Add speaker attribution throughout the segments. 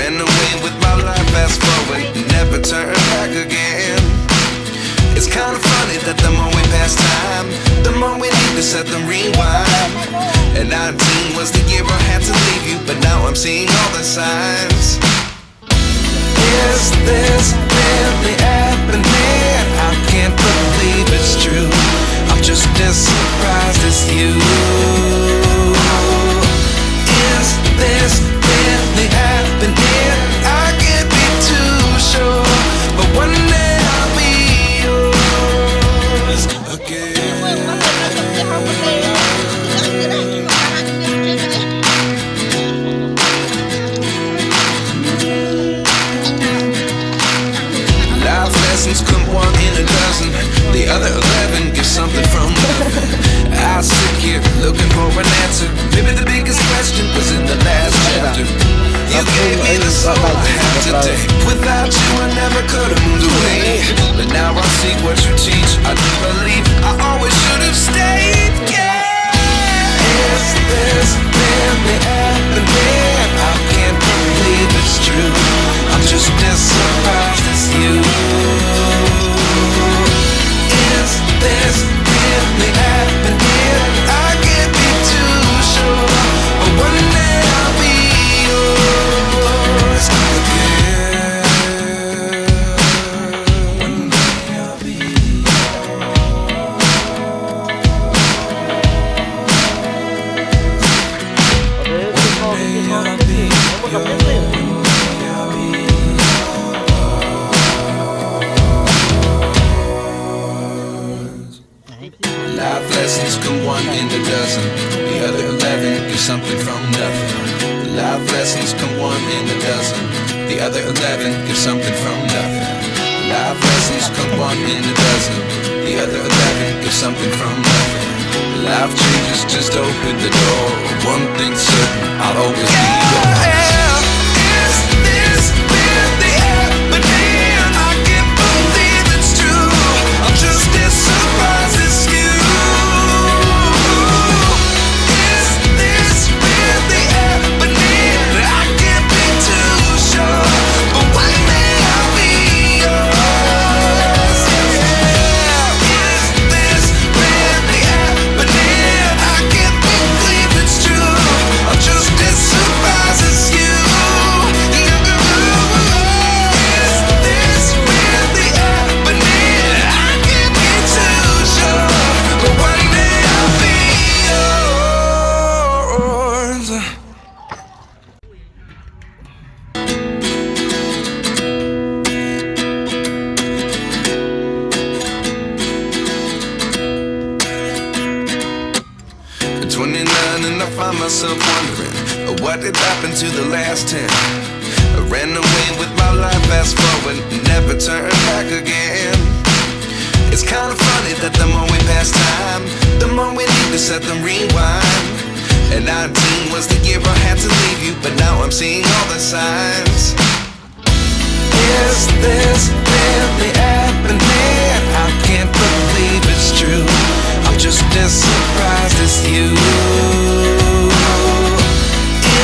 Speaker 1: ran away with my life, fast forward, never turn back again. It's kind of funny that the more we pass time, the more we need to set them rewind. And 19 was the year I had to leave you, but now I'm seeing all the signs. Is this really happening? I can't believe it's true. I'm just as surprised as you. Is this really happening? I can't be too sure, but one day I'll be yours again. Life lessons come one in a dozen, the other 11 give something from nothing. I sit here looking for an answer. Maybe the biggest question was in the last chapter. You gave me the soul I have today. Without you I never could have moved away. But now I see what you teach. I do believe I always should have stayed. Yeah. Is this really happening? I can't believe it's true. I'm just as surprised as you. Is this really happening? I can't be too sure, but one day I'll be yours again. One day I'll be Life lessons come one in a dozen, the other 11 give something from nothing. Life lessons come one in a dozen, the other 11 give something from nothing. Life lessons come one in a dozen, the other 11 give something from nothing. Life changes, just open the door. One thing's certain, I'll always be yours. Is this really happening? I can't believe it's true. I'm just as surprised as you. Is this really happening? I can't be too sure, but one day I'll be yours. Is this really happening? I can't believe it's true. I'm just as surprised as you. Is this really happening? I can't be too sure, but one day I'll be yours. 29 and I find myself wondering, what did happen to the last 10? I ran away with my life, fast forward, never turn back again. It's kind of funny that the more we pass time, the more we need to set them rewind. And 19 was the year I had to leave you, but now I'm seeing all the signs. Is this really happening? I can't believe it's true. I'm just as surprised as you.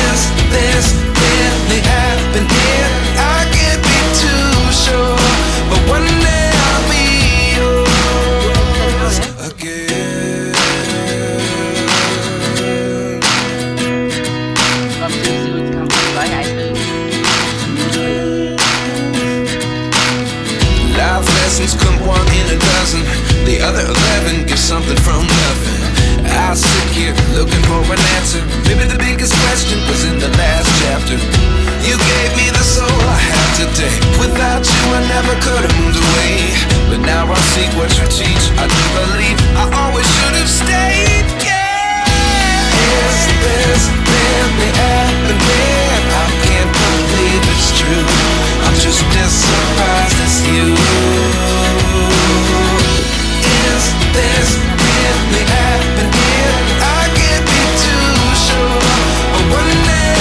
Speaker 1: Is this really happening? I can't be too sure, but one day I'll be yours again. Life lessons come one in a dozen, the other 11 give something from nothing. I sit here looking for an answer. Maybe the biggest question was in the last chapter. You gave me the soul I have today. Without you I never could have moved away. But now I see what you teach. I do believe I always should have stayed. Yeah. Is this really happening? I can't believe it's true. I'm just as surprised as you. Is this really happening? I can't be too sure, but one day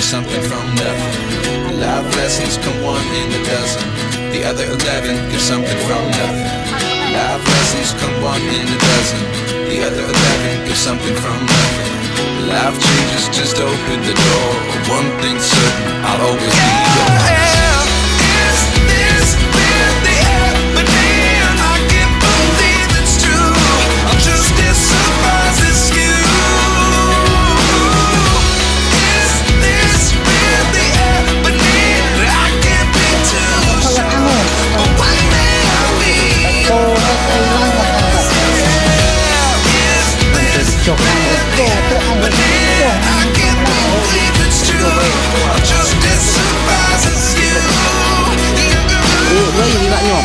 Speaker 1: something from nothing. Life lessons come one in a dozen. The other 11 give something from nothing. Life lessons come one in a dozen. The other 11 give something from nothing. Life changes just open the door. One thing's certain, I'll always be yours. Is this really happening? I can't believe it's true. I'm just as surprised as you. Is this really happening? I can't be too sure, but one day I'll be yours. Is this really happening? I can't believe it's true. I'm just as surprised as you.
Speaker 2: Ủa, gì bạn nhỉ?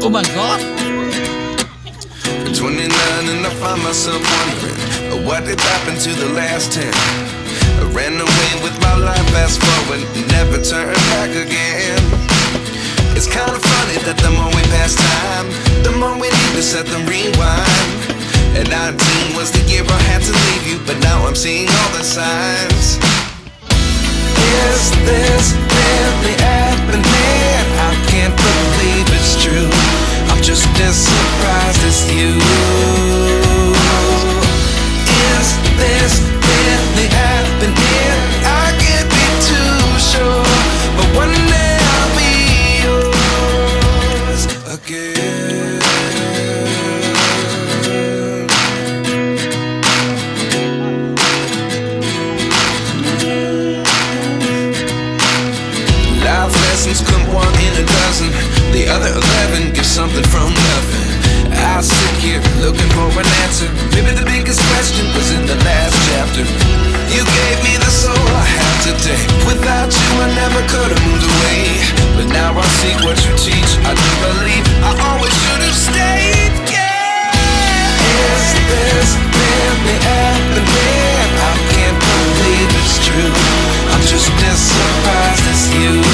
Speaker 3: Oh my God!
Speaker 1: 29 and I find myself wondering what did happen to the last 10. I ran away with my life, fast forward, never turn back again. It's kind of funny that the more we pass time, the more we need to set the rewind. And 19 was the year I had to leave you, but now I'm seeing all the signs. Is this really happening? I can't believe it's true. I'm just as surprised as you. Is this really happening? I can't be too sure, but one day I'll be yours again. Life lessons come one in a dozen. The other 11 give something from nothing. I sit here looking for an answer. Maybe the biggest question was in the last chapter. You gave me the soul I have today. Without you I never could have moved away. But now I see what you teach. I do believe I always should have stayed. Yeah. Is this really happening? I can't believe it's true. I'm just as surprised as you.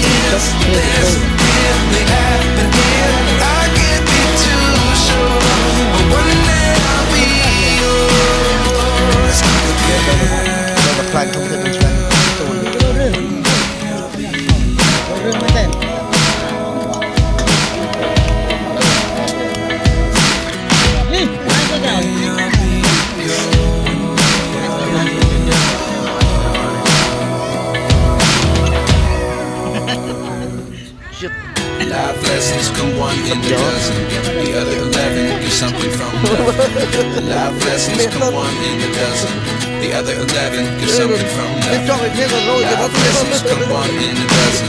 Speaker 1: Is this really happening? I can't be too sure, but one day I'll be yours again. Life lessons come one in a dozen. The other 11 give something from nothing. Life lessons come one in a dozen. The other 11 give something from nothing. Life lessons come one in a dozen.